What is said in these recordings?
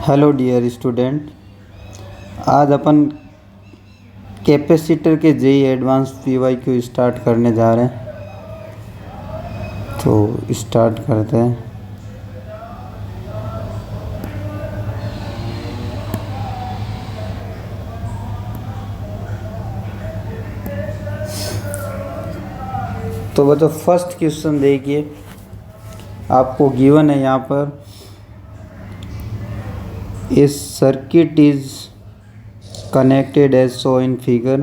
Hello dear student. आज अपन capacitor के जेई एडवांस पीवाईक्यू स्टार्ट करने जा रहे हैं, तो स्टार्ट करते हैं। तो बच्चों फर्स्ट क्वेश्चन देखिए, आपको गिवन है यहाँ पर इस circuit is connected as so in figure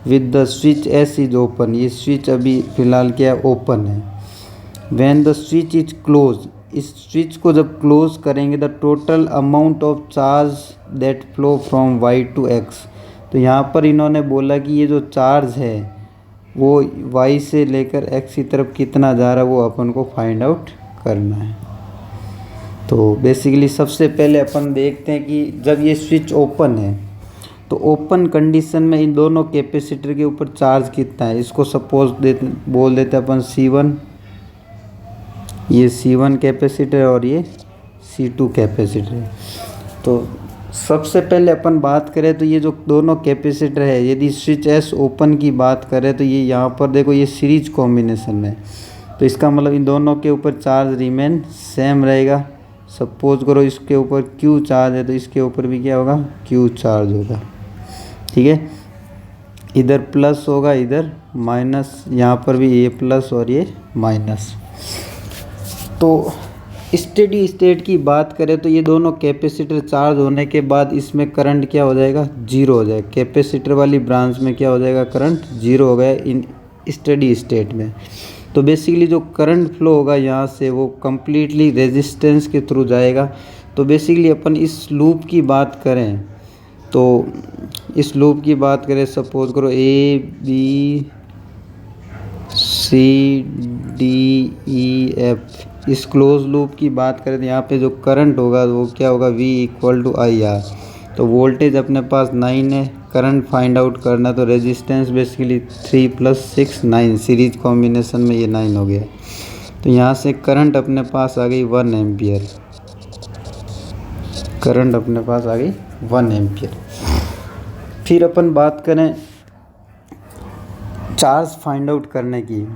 with the switch S is open. ये स्विच अभी फ़िलहाल क्या ओपन है। When the switch is close, इस स्विच को जब क्लोज करेंगे the total amount of charge that flow from Y to X. तो यहाँ पर इन्होंने बोला कि ये जो चार्ज है वो वाई से लेकर एक्स की तरफ कितना जा रहा है वो अपन को फाइंड आउट करना है। तो बेसिकली सबसे पहले अपन देखते हैं कि जब ये स्विच ओपन है तो ओपन कंडीशन में इन दोनों कैपेसिटर के ऊपर चार्ज कितना है, इसको सपोज बोल देते अपन C1। ये C1 कैपेसिटर और ये C2 कैपेसिटर है। तो सबसे पहले अपन बात करें तो ये जो दोनों कैपेसिटर है, यदि स्विच एस ओपन की बात करें तो ये यहाँ पर देखो ये सीरीज कॉम्बिनेशन में, तो इसका मतलब इन दोनों के ऊपर चार्ज रिमेन सेम रहेगा। सपोज करो इसके ऊपर Q चार्ज है तो इसके ऊपर भी क्या होगा, Q चार्ज होगा। ठीक है, इधर प्लस होगा इधर माइनस, यहाँ पर भी ये प्लस और ये माइनस। तो स्टेडी स्टेट की बात करें तो ये दोनों कैपेसिटर चार्ज होने के बाद इसमें करंट क्या हो जाएगा, जीरो हो जाएगा। कैपेसिटर वाली ब्रांच में क्या हो जाएगा, करंट जीरो हो गया इन स्टेडी स्टेट में। तो बेसिकली जो करंट फ्लो होगा यहाँ से वो कम्प्लीटली रेजिस्टेंस के थ्रू जाएगा। तो बेसिकली अपन इस लूप की बात करें तो इस लूप की बात करें, सपोज करो A B C D E F, इस क्लोज लूप की बात करें तो यहाँ पे जो करंट होगा वो क्या होगा, V = IR। तो वोल्टेज अपने पास 9 है, करंट फाइंड आउट करना तो रेजिस्टेंस बेसिकली 3 + 6 9, सीरीज कॉम्बिनेशन में ये 9 हो गया। तो यहाँ से करंट अपने पास आ गई 1 एम्पियर, करंट अपने पास आ गई 1 एम्पियर। फिर अपन बात करें चार्ज फाइंड आउट करने की,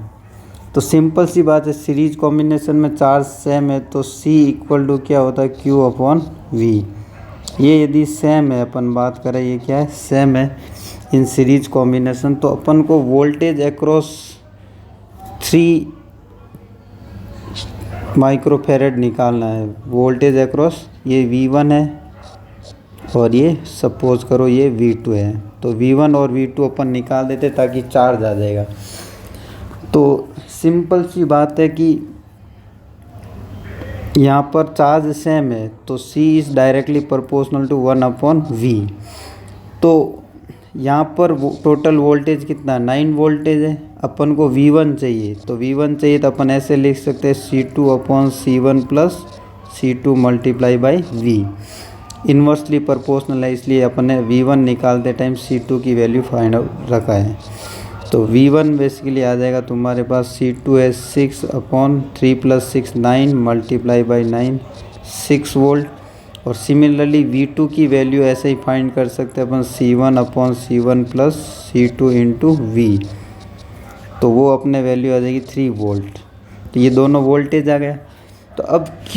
तो सिंपल सी बात है, सीरीज कॉम्बिनेशन में चार्ज सेम है तो C = क्या होता है, Q/V। ये यदि सेम है, अपन बात करें ये क्या है, सेम है इन सीरीज कॉम्बिनेशन, तो अपन को वोल्टेज अक्रॉस 3 माइक्रोफेरेड निकालना है। वोल्टेज अक्रॉस ये V1 है और ये सपोज करो ये V2 है। तो V1 और V2 अपन निकाल देते ताकि चार्ज आ जाएगा। तो सिंपल सी बात है कि यहाँ पर चार्ज सेम है तो C is directly proportional to 1/V। तो यहाँ पर टोटल वोल्टेज कितना, 9 वोल्टेज है, अपन को V1 चाहिए। तो V1 चाहिए तो अपन ऐसे लिख सकते हैं C2/C1 + C2 × V। Inversely proportional है इसलिए अपन ने V1 निकालते टाइम C2 की वैल्यू फाइंड आउट रखा है। तो V1 बेसिकली आ जाएगा तुम्हारे पास C2 है 6/3 + 6 9 × 9 6 वोल्ट। और सिमिलरली V2 की वैल्यू ऐसे ही फाइंड कर सकते हैं अपन C1/C1 + C2 × V। तो वो अपने वैल्यू आ जाएगी 3 वोल्ट। तो ये दोनों वोल्टेज आ गया। तो अब Q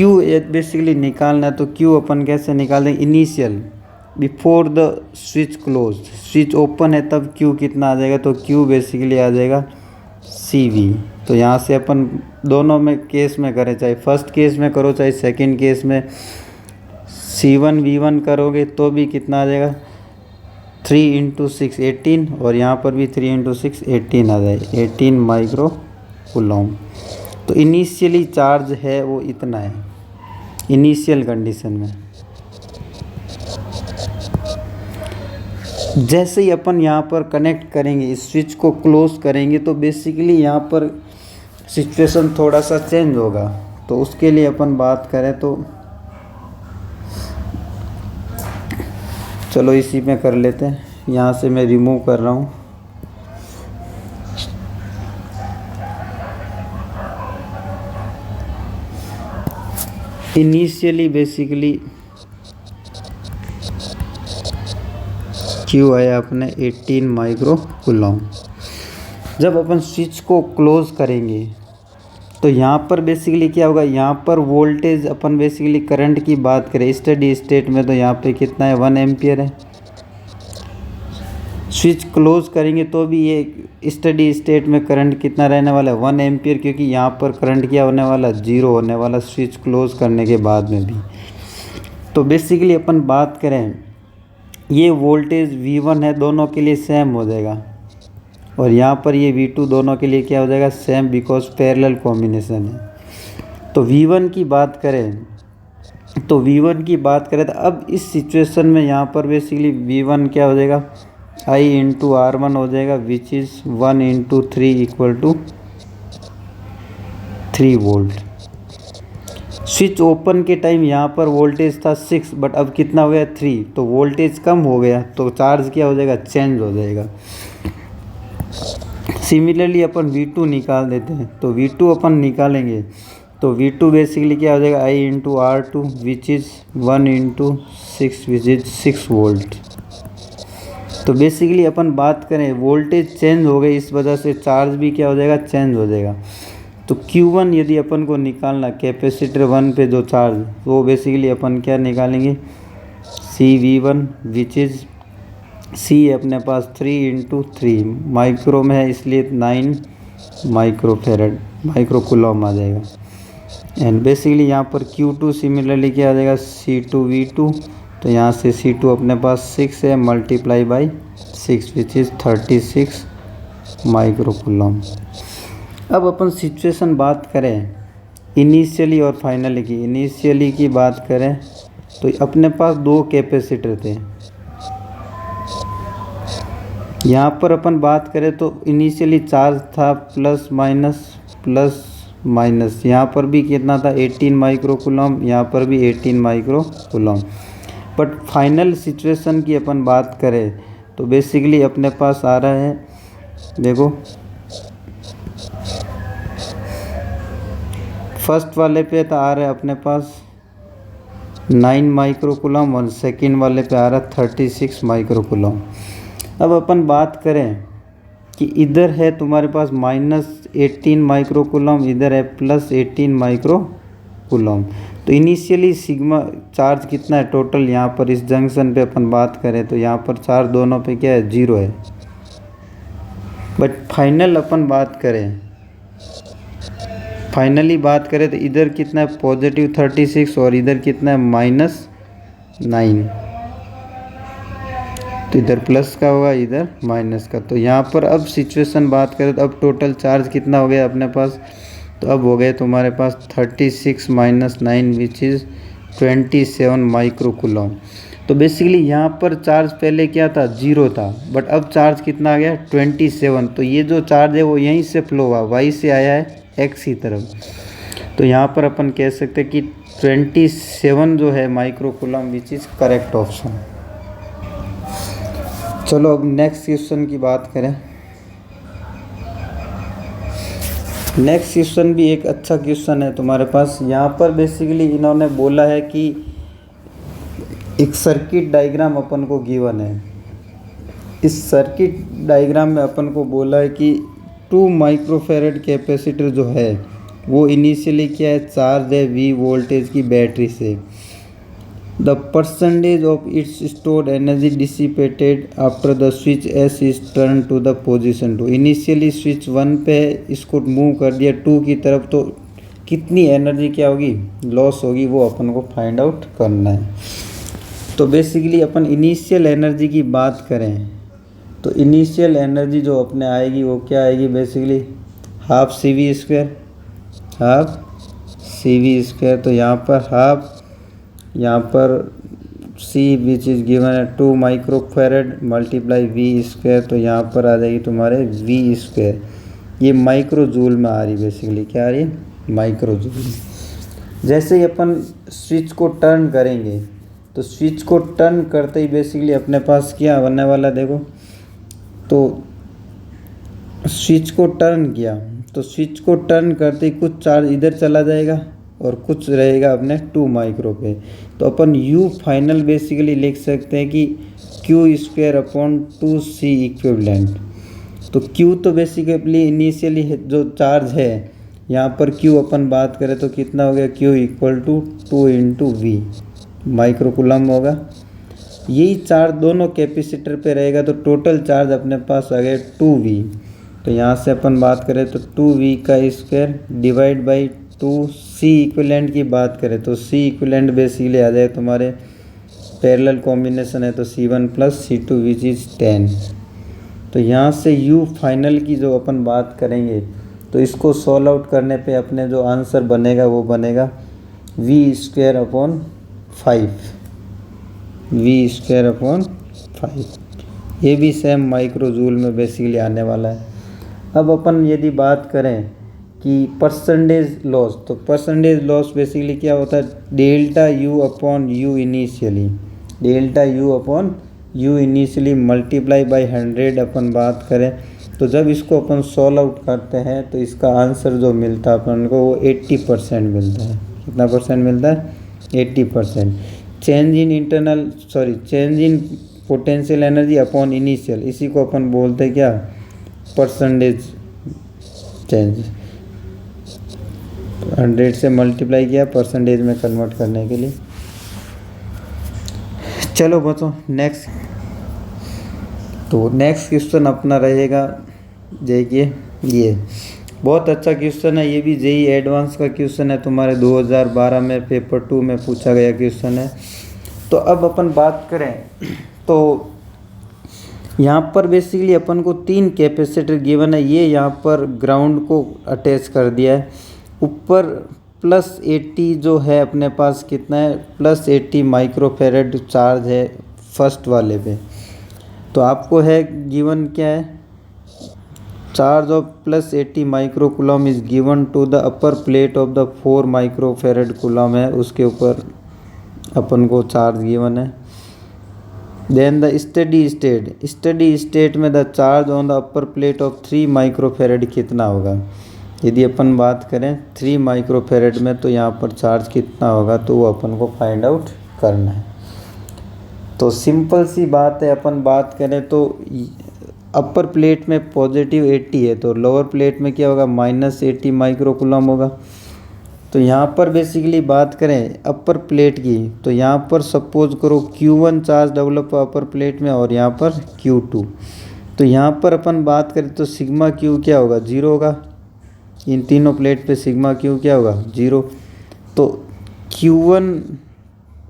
बेसिकली निकालना है, तो Q अपन कैसे निकालें, initial before the switch close, switch open है तब Q कितना आ जाएगा, तो Q बेसिकली आ जाएगा CV। तो यहाँ से अपन दोनों में केस में करें, चाहे फर्स्ट केस में करो चाहे सेकंड केस में, C1 V1 करोगे तो भी कितना आ जाएगा, 3 × 6 18, और यहाँ पर भी 3 × 6 18 आ जाएगा, 18 माइक्रो कूलम। तो इनिशियली चार्ज है वो इतना है इनिशियल कंडीशन में। जैसे ही अपन यहाँ पर कनेक्ट करेंगे, इस स्विच को क्लोज करेंगे, तो बेसिकली यहाँ पर सिचुएशन थोड़ा सा चेंज होगा। तो उसके लिए अपन बात करें तो चलो इसी में कर लेते हैं। यहाँ से मैं रिमूव कर रहा हूँ। इनिशियली बेसिकली क्यू आया अपने 18 माइक्रो कूलम। जब अपन स्विच को क्लोज करेंगे तो यहाँ पर बेसिकली क्या होगा, यहाँ पर वोल्टेज अपन बेसिकली करंट की बात करें स्टडी स्टेट में तो यहाँ पे कितना है 1 एम्पियर है। स्विच क्लोज करेंगे तो भी ये स्टडी स्टेट में करंट कितना रहने वाला है 1 एम्पियर, क्योंकि यहाँ पर करंट क्या होने वाला, जीरो होने वाला स्विच क्लोज करने के बाद में भी। तो बेसिकली अपन बात करें ये वोल्टेज V1 है, दोनों के लिए सेम हो जाएगा, और यहाँ पर ये V2 दोनों के लिए क्या हो जाएगा, सेम, बिकॉज पैरेलल कॉम्बिनेशन है। तो V1 की बात करें तो अब इस सिचुएशन में यहाँ पर बेसिकली V1 क्या हो जाएगा, I इंटू R1 हो जाएगा, which is 1 into 3 equal to 3 volt. Switch open के टाइम यहाँ पर वोल्टेज था 6, बट अब कितना हो गया 3, तो वोल्टेज कम हो गया, तो चार्ज क्या हो जाएगा, चेंज हो जाएगा। सिमिलरली अपन V2 निकाल देते हैं, तो V2 अपन निकालेंगे तो V2 बेसिकली क्या हो जाएगा, I into R2 which is 1 into 6 which is 6 volt. तो बेसिकली अपन बात करें वोल्टेज चेंज हो गई, इस वजह से चार्ज भी क्या हो जाएगा, चेंज हो जाएगा। तो Q1 यदि अपन को निकालना कैपेसिटर 1 पे जो चार्ज, वो बेसिकली अपन क्या निकालेंगे, CV1 विच इज़ C अपने पास 3 इंटू 3 माइक्रो में है इसलिए 9 माइक्रो कूलम आ जाएगा। एंड बेसिकली यहाँ पर Q2 सिमिलरली क्या आ जाएगा, C2V2, तो यहाँ से C2 अपने पास 6 है, multiply by 6 which is 36 micro coulomb. अब अपन सिचुएशन बात करें इनिशियली और फाइनली की। इनिशियली की बात करें तो अपने पास 2 कैपेसिटर थे। यहाँ पर अपन बात करें तो इनिशियली चार्ज था प्लस माइनस, यहाँ पर भी कितना था 18 माइक्रो कूलम, यहाँ पर भी 18 micro coulomb. But final situation की अपन बात करें तो बेसिकली अपने पास आ रहा है, देखो फर्स्ट वाले पे तो आ रहा है अपने पास 9 माइक्रो कूलम और सेकेंड वाले पे आ रहा है 36 माइक्रो कूलम। अब अपन बात करें कि इधर है तुम्हारे पास -18 माइक्रो कूलम, इधर है +18 माइक्रो कूलम। तो इनिशियली सिग्मा चार्ज कितना है टोटल, यहाँ पर इस जंक्शन पे अपन बात करें तो यहाँ पर चार्ज दोनों पे क्या है, 0 है। बट फाइनली बात करें तो इधर कितना है +36 और इधर कितना है -9, तो इधर प्लस का होगा इधर माइनस का। तो यहाँ पर अब सिचुएशन बात करें तो अब टोटल चार्ज कितना हो गया अपने पास, तो अब हो गए तुम्हारे पास 36 - 9 विच इज़ 27 माइक्रो कूलम। तो बेसिकली यहाँ पर चार्ज पहले क्या था, 0 था, बट अब चार्ज कितना आ गया 27। तो ये जो चार्ज है वो यहीं से फ्लो हुआ, वाई से आया है एक्स की तरफ। तो यहाँ पर अपन कह सकते हैं कि 27 जो है micro coulomb which is correct option. चलो अब नेक्स्ट क्वेश्चन की बात करें। नेक्स्ट क्वेश्चन भी एक अच्छा क्वेश्चन है तुम्हारे पास। यहाँ पर बेसिकली इन्होंने बोला है कि एक सर्किट डायग्राम अपन को गिवन है। इस सर्किट डायग्राम में अपन को बोला है कि 2 माइक्रोफैरड कैपेसिटर जो है वो इनिशियली क्या है, चार्ज है V वोल्टेज की बैटरी से। The percentage of its stored energy dissipated after the switch S is turn to the position 2। Initially switch 1 पे है, इसको मूव कर दिया 2 की तरफ, तो कितनी एनर्जी क्या होगी, लॉस होगी, वो अपन को फाइंड आउट करना है। तो बेसिकली अपन इनिशियल एनर्जी की बात करें तो इनिशियल एनर्जी जो अपने आएगी वो क्या आएगी, बेसिकली हाफ CV स्क्वायर। तो यहाँ पर हाफ, यहाँ पर C विच इज़ गिवन है 2 माइक्रोफैरड मल्टीप्लाई V स्क्वायर, तो यहाँ पर आ जाएगी तुम्हारे V स्क्वायर। ये माइक्रो जूल में आ रही, बेसिकली क्या आ रही है, माइक्रो जूल। जैसे ही अपन स्विच को टर्न करेंगे तो स्विच को टर्न करते ही बेसिकली अपने पास क्या बनने वाला, देखो तो स्विच को टर्न किया तो स्विच को टर्न करते ही कुछ चार्ज इधर चला जाएगा और कुछ रहेगा अपने 2 माइक्रो पे। तो अपन U फाइनल बेसिकली लिख सकते हैं कि Q²/2C इक्विवेलेंट। तो Q तो बेसिकली इनिशियली जो चार्ज है, यहाँ पर Q अपन बात करें तो कितना हो गया, Q = 2 × V माइक्रो कूलम होगा। यही चार्ज दोनों कैपेसिटर पे रहेगा तो टोटल चार्ज अपने पास आ गया 2V। तो यहाँ से अपन बात करें तो 2V² divide by 2C equivalent की बात करें तो C इक्विवेलेंट बेसिकली आ जाए तुम्हारे पैरेलल कॉम्बिनेशन है तो C1 + C2 विच इज़ 10। तो यहाँ से U फाइनल की जो अपन बात करेंगे तो इसको सॉल्व आउट करने पे अपने जो आंसर बनेगा वो बनेगा V²/5। V²/5 ये भी सेम माइक्रो जूल में बेसिकली आने वाला है। अब अपन यदि बात करें कि परसेंटेज लॉस, तो परसेंटेज लॉस बेसिकली क्या होता है, ΔU/U initially, ΔU/U initially multiply by 100 अपन बात करें तो जब इसको अपन सॉल्व आउट करते हैं तो इसका आंसर जो मिलता है अपन को वो 80% मिलता है। कितना परसेंट मिलता है, 80%। Change in potential energy upon initial, इसी को अपन बोलते हैं क्या, परसेंटेज चेंज। 100 से मल्टीप्लाई किया परसेंटेज में कन्वर्ट करने के लिए। चलो बच्चों नेक्स्ट क्वेश्चन अपना रहेगा, देखिए ये बहुत अच्छा क्वेश्चन है, ये भी जेईई एडवांस का क्वेश्चन है, तुम्हारे 2012 में पेपर 2 में पूछा गया क्वेश्चन है। तो अब अपन बात करें तो यहाँ पर बेसिकली अपन को 3 कैपेसिटर गिवन है, ये यहाँ पर ग्राउंड को अटैच कर दिया है। ऊपर +80 जो है अपने पास कितना है, +80 माइक्रोफेरेड चार्ज है फर्स्ट वाले पे। तो आपको है गिवन क्या है, charge of +80 micro coulomb is given to the upper plate of the 4 microfarad coulomb है, उसके ऊपर अपन को चार्ज गिवन है। देन द स्टडी स्टेट में the charge on the upper plate of 3 microfarad कितना होगा। यदि अपन बात करें 3 माइक्रोफेरेड में तो यहाँ पर चार्ज कितना होगा, तो वो अपन को फाइंड आउट करना है। तो सिंपल सी बात है, अपन बात करें तो अपर प्लेट में +80 है तो लोअर प्लेट में क्या होगा, -80 माइक्रो कूलम होगा। तो यहाँ पर बेसिकली बात करें अपर प्लेट की तो यहाँ पर सपोज करो Q1 चार्ज डेवलप अपर प्लेट में और यहाँ पर Q2। तो यहाँ पर अपन बात करें तो सिग्मा Q क्या होगा, 0 होगा। इन तीनों प्लेट पे सिग्मा Q क्या होगा, 0। तो Q1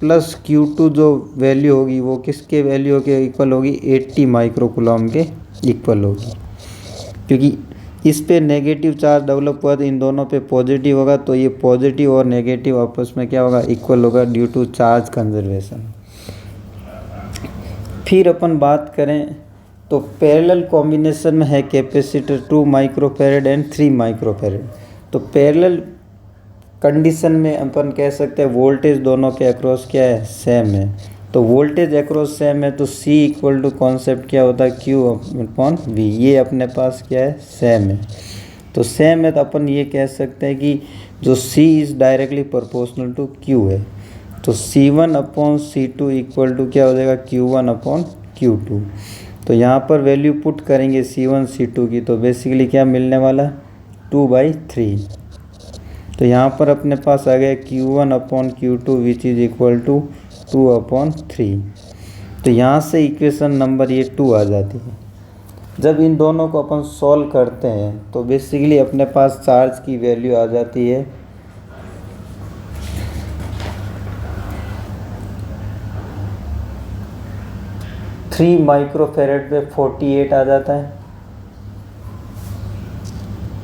+ Q2 जो वैल्यू होगी वो किसके वैल्यू के इक्वल होगी, 80 माइक्रो कूलम के इक्वल होगी, क्योंकि इस पे नेगेटिव चार्ज डेवलप हुआ तो इन दोनों पे पॉजिटिव होगा, तो ये पॉजिटिव और नेगेटिव आपस में क्या होगा, इक्वल होगा ड्यू टू चार्ज कंजर्वेशन। फिर अपन बात करें तो पैरेलल कॉम्बिनेशन में है कैपेसिटर 2 माइक्रोफेरेड एंड 3 माइक्रोफेरेड। तो पैरेलल कंडीशन में अपन कह सकते हैं वोल्टेज दोनों के अक्रॉस क्या है, सेम है। तो वोल्टेज अक्रॉस सेम है तो C = कॉन्सेप्ट क्या होता है, Q/V। ये अपने पास क्या है, सेम है। तो सेम है तो अपन ये कह सकते हैं कि जो C is directly proportional to Q है। तो C1/C2 = क्या हो जाएगा, Q1/Q2। तो यहाँ पर वैल्यू पुट करेंगे C1 C2 की तो बेसिकली क्या मिलने वाला, 2/3। तो यहाँ पर अपने पास आ गया Q1/Q2 which is equal to 2/3। तो यहाँ से इक्वेशन नंबर ये 2 आ जाती है। जब इन दोनों को अपन सॉल्व करते हैं तो बेसिकली अपने पास चार्ज की वैल्यू आ जाती है 3 माइक्रोफेरेड पे 48 आ जाता है।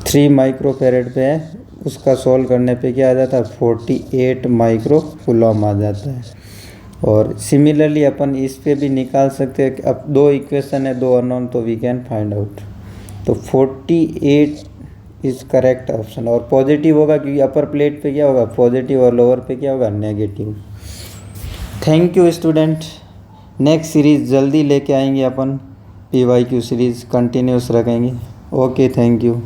3 माइक्रोफेरेड पे है, उसका सॉल्व करने पे क्या आ जाता है, 48 माइक्रो कूलम आ जाता है। और सिमिलरली अपन इस पे भी निकाल सकते हैं। अब 2 इक्वेशन है, 2 अननोन, तो वी कैन फाइंड आउट। तो 48 इज़ करेक्ट ऑप्शन। और पॉजिटिव होगा क्योंकि अपर प्लेट पे क्या होगा, पॉजिटिव, और लोअर पे क्या होगा, negative. Thank you student. Next series जल्दी लेके आएंगे अपन, PYQ सीरीज़ कंटिन्यूस रखेंगे। Okay, thank you.